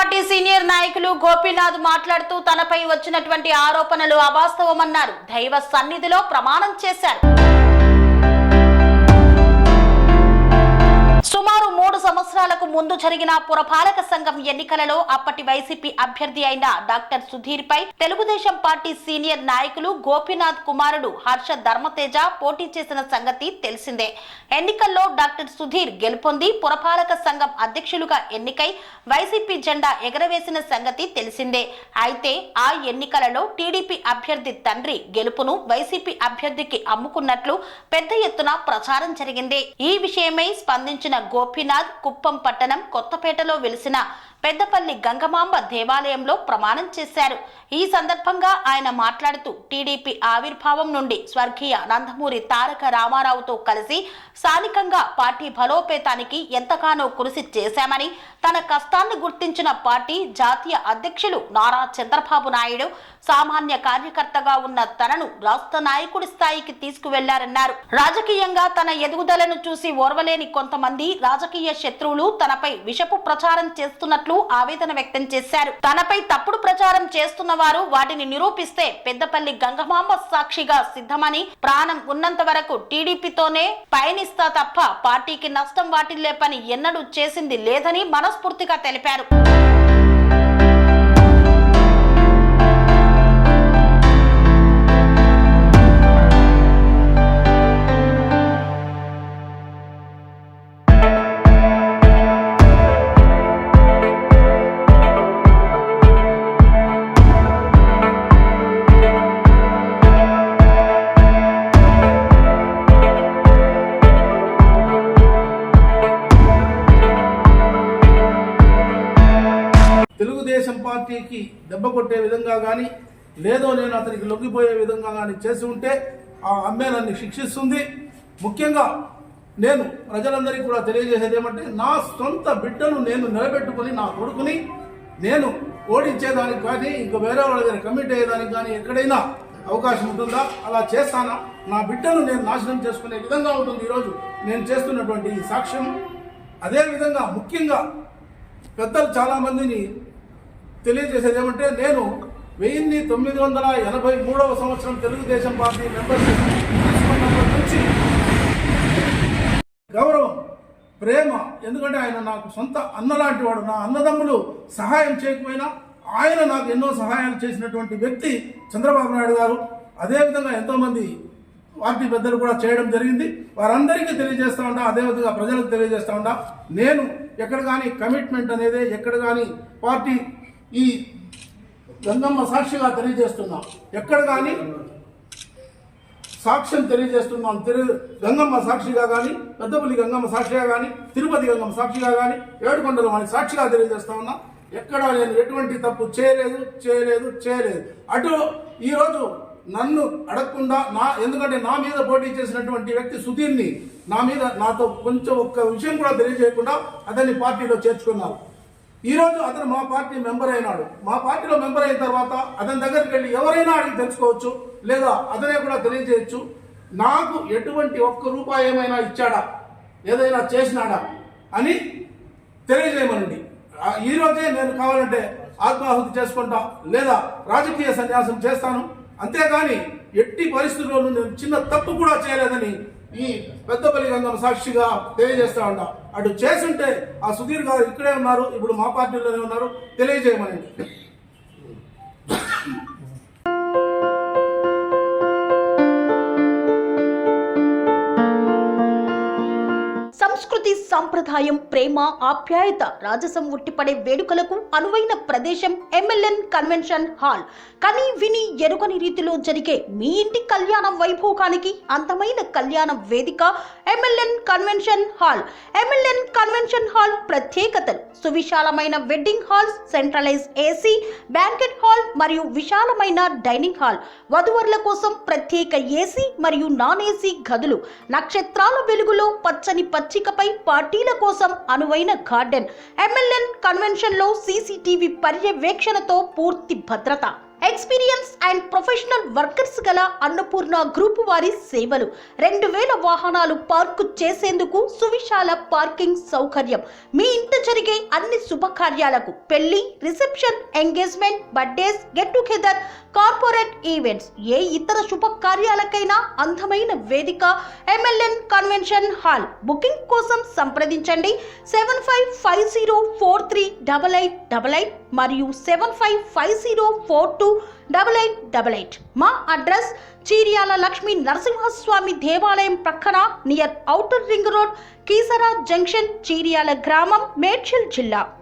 Party senior నాయకులు గోపీనాథ్ మాట్లాడుతూ తనపై వచ్చినటువంటి ఆరోపణలు అవాస్తవమన్నారు. దైవ సన్నిధిలో ప్రమాణం చేశారు. సుమారు 3 సంవత్సరాలకు ముందు జరిగిన పురపాలక సంఘం ఎన్నికలలో అప్పటి వైసీపీ అభ్యర్థి అయిన డాక్టర్ సుధీర్ పై తెలుగుదేశం పార్టీ సీనియర్ నాయకులు గోపీనాథ్ కుమారుడు హర్ష ధర్మతేజ పోటీ చేసిన సంగతి తెలిసిందే. ఎన్నికల్లో డాక్టర్ సుధీర్ గెలుపొంది పురపాలక సంఘం అధ్యక్షులుగా ఎన్నికై వైసీపీ జెండా ఎగరవేసిన సంగతి తెలిసిందే. అయితే ఆ ఎన్నికలలో టీడీపీ అభ్యర్థి తండ్రి గెలుపును వైసీపీ అభ్యర్థికి అమ్ముకున్నట్లు పెద్ద ఎత్తున ప్రచారం జరిగింది. ఈ విషయమై స్పందించిన గోపీనాథ్ కుప్పం పట్టణం కొత్తపేటలో వెలిసిన పెద్దపల్లి గంగమాంబ దేవాలయంలో ప్రమాణం చేశారు. ఈ సందర్భంగా ఆయన మాట్లాడుతూ టీడీపీ ఆవిర్భావం నుండి స్వర్గీయ నందమూరి తారక రామారావుతో కలిసి స్థానికంగా పార్టీ బలోపేతానికి ఎంతగానో కృషి చేశామని, తన కష్టాన్ని గుర్తించిన పార్టీ జాతీయ అధ్యక్షులు నారా చంద్రబాబు నాయుడు సామాన్య కార్యకర్తగా ఉన్న తనను రాష్ట్ర నాయకుడి స్థాయికి తీసుకువెళ్లారన్నారు. రాజకీయంగా తన ఎదుగుదలను చూసి ఓర్వలేని కొంతమంది రాజకీయ శత్రువులు తనపై విషపు ప్రచారం చేస్తున్నట్లు ఆవేదన వ్యక్తం చేశారు. తనపై తప్పుడు ప్రచారం చేస్తున్న వారు వాటిని నిరూపిస్తే పెద్దపల్లి గంగమాంబ సాక్షిగా సిద్ధమని, ప్రాణం ఉన్నంత వరకు టీడీపీతోనే పయనిస్తా తప్ప పార్టీకి నష్టం వాటిల్లే పని ఎన్నడూ చేసింది లేదని మనస్ఫూర్తిగా తెలిపారు. తెలుగుదేశం పార్టీకి దెబ్బ కొట్టే విధంగా కానీ, లేదో నేను అతనికి లొంగిపోయే విధంగా కానీ చేసి ఉంటే ఆ అమ్మే నన్ను శిక్షిస్తుంది. ముఖ్యంగా నేను ప్రజలందరికీ కూడా తెలియజేసేది ఏమంటే, నా సొంత బిడ్డను నేను నిలబెట్టుకుని, నా కొడుకుని నేను ఓడించేదానికి కానీ, ఇంకా వేరే వాళ్ళ దగ్గర కమిట్ అయ్యేదానికి కానీ ఎక్కడైనా అవకాశం ఉంటుందా? అలా చేస్తానా? నా బిడ్డను నేను నాశనం చేసుకునే విధంగా ఉంటుంది ఈరోజు నేను చేస్తున్నటువంటి ఈ సాక్ష్యం. అదేవిధంగా ముఖ్యంగా పెద్దలు చాలామందిని తెలియజేసేది ఏమంటే, నేను 1983వ సంవత్సరం తెలుగుదేశం పార్టీ మెంబర్షిప్ తీసుకున్నప్పటి నుంచి గౌరవం, ప్రేమ, ఎందుకంటే ఆయన నాకు సొంత అన్నలాంటి వాడు. నా అన్నదమ్ములు సహాయం చేయకపోయినా ఆయన నాకు ఎన్నో సహాయాలు చేసినటువంటి వ్యక్తి చంద్రబాబు నాయుడు గారు. అదేవిధంగా ఎంతోమంది పార్టీ పెద్దలు కూడా చేయడం జరిగింది. వారందరికీ తెలియజేస్తూ ఉంటా, అదేవిధంగా ప్రజలకు తెలియజేస్తూ ఉంటా. నేను ఎక్కడ కానీ కమిట్మెంట్ అనేది ఎక్కడ కానీ పార్టీ ఈ గంగమ్మ సాక్షిగా తెలియజేస్తున్నా, ఎక్కడ కానీ సాక్ష్యం తెలియజేస్తున్నాం. గంగమ్మ సాక్షిగా కానీ, పెద్దపల్లి గంగమ్మ సాక్షిగా కానీ, తిరుపతి గంగమ్మ సాక్షిగా కానీ, ఏడుకొండల వారి సాక్షిగా తెలియజేస్తా ఉన్నా. ఎక్కడ నేను ఎటువంటి తప్పు చేయలేదు. అటు ఈరోజు నన్ను అడగకుండా ఎందుకంటే నా మీద పోటీ చేసినటువంటి వ్యక్తి సుధీర్ని నాతో కొంచెం ఒక్క విషయం కూడా తెలియజేయకుండా అతన్ని పార్టీలో చేర్చుకున్నారు. ఈరోజు అతను మా పార్టీ మెంబర్ అయినాడు. మా పార్టీలో మెంబర్ అయిన తర్వాత అతని దగ్గరికి వెళ్ళి ఎవరైనా అడిగి తెలుసుకోవచ్చు, లేదా అతనే కూడా తెలియజేయచ్చు. నాకు ఎటువంటి ఒక్క రూపాయి ఏమైనా ఇచ్చాడా, ఏదైనా చేసినాడా అని తెలియజేయమనండి. ఈరోజే నేను కావాలంటే ఆత్మాహుతి చేసుకుంటా, లేదా రాజకీయ సన్యాసం చేస్తాను. అంతేగాని ఎట్టి పరిస్థితుల్లోనూ నేను చిన్న తప్పు కూడా చేయలేదని ఈ పెద్దపల్లి గంగమ్మ సాక్షిగా తెలియజేస్తా ఉంటా. అటు చేస్తుంటే ఆ సుధీర్ గారు ఇక్కడే ఉన్నారు, ఇప్పుడు మా పార్టీలోనే ఉన్నారు, తెలియజేయమనండి. సంస్కృతి, సంప్రదాయం, ప్రేమ, ఆప్యాయత, రాజసం ఉట్టిపడే వేడుకలకు అనువైన ప్రదేశం ఎంఎల్ఎన్ కన్వెన్షన్ హాల్. కని విని ఎరుగని రీతిలో జరిగే మీ ఇంటి కళ్యాణ వైభోగానికి అందమైన కళ్యాణ వేదిక MLN convention hall. MLN convention hall ప్రత్యేకతలు: సువిశాలమైన wedding halls, centralise AC banquet hall మరియు విశాలమైన డైనింగ్ హాల్, వధువరుల కోసం ప్రత్యేక ఏసీ మరియు నాన్ ఏసీ గదులు, నక్షత్రాల వెలుగులో పచ్చని పచ్చికపై పార్టీల కోసం అనువైన గార్డెన్. ఎంఎల్ఎన్ కన్వెన్షన్ లో సీసీటీవీ పర్యవేక్షణతో పూర్తి భద్రత. ఎక్స్పీరియన్స్ అండ్ ప్రొఫెషనల్ వర్కర్స్ గల అన్నపూర్ణ గ్రూప్ వారి సేవలు 2000 వాహనాలు పార్కు చేసేందుకు సువిశాల పార్కింగ్ సౌకర్యం. మీ ఇంట జరిగే అన్ని శుభకార్యాలకు, పెళ్లి, reception, engagement, birthdays, get together, corporate events, ఏ ఇతర శుభకార్యాలకైనా అందమైన వేదిక MLN కన్వెన్షన్ హాల్. బుకింగ్ కోసం సంప్రదించండి 7550438888 మరియు 7550428888. మా అడ్రస్ చీర్యాల లక్ష్మీ నరసింహస్వామి దేవాలయం ప్రక్కన near outer ring road, Keesara junction, Cheeryal గ్రామం, మేడ్చల్ జిల్లా.